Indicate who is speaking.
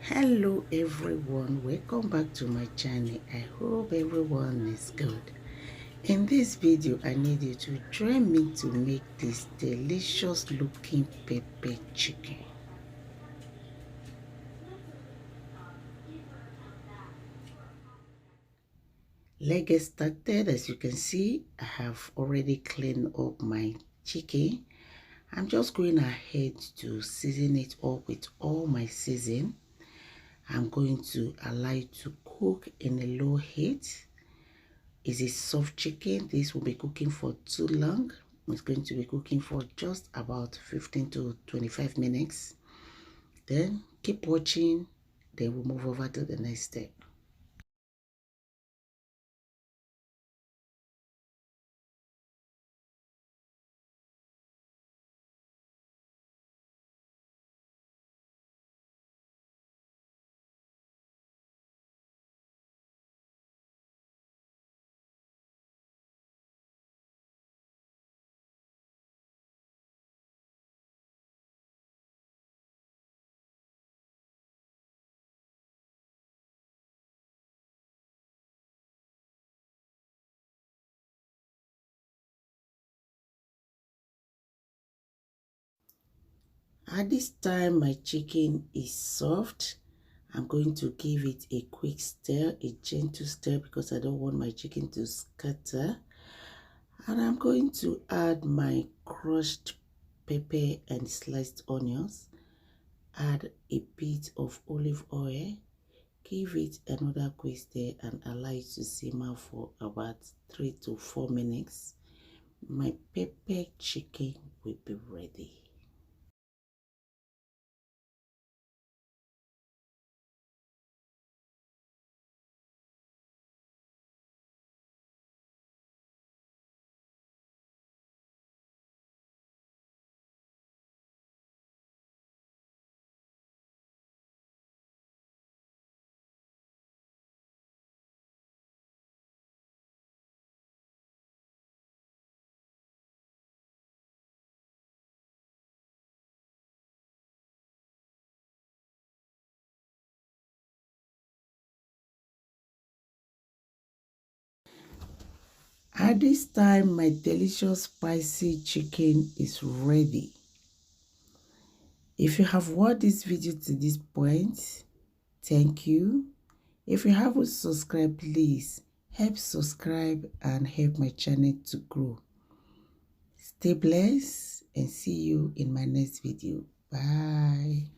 Speaker 1: Hello everyone, welcome back to my channel. I hope everyone is good. In this video I need you to join me to make this delicious looking pepper chicken. Let's get started. As you can see, I have already cleaned up my chicken. I'm just going ahead to season it up with all my season. I'm going to allow it to cook in a low heat. Is a soft chicken. This will be cooking for too long. It's going to be cooking for just about 15 to 25 minutes. Then keep watching. Then we'll move over to the next step. At this time, my chicken is soft. I'm going to give it a quick stir, a gentle stir, because I don't want my chicken to scatter. And I'm going to add my crushed pepper and sliced onions. Add a bit of olive oil. Give it another quick stir and allow it to simmer for about 3 to 4 minutes. My pepper chicken will be ready. At this time, my delicious spicy chicken is ready. If you have watched this video to this point, thank you. If you haven't subscribed, please help subscribe and help my channel to grow. Stay blessed and see you in my next video. Bye.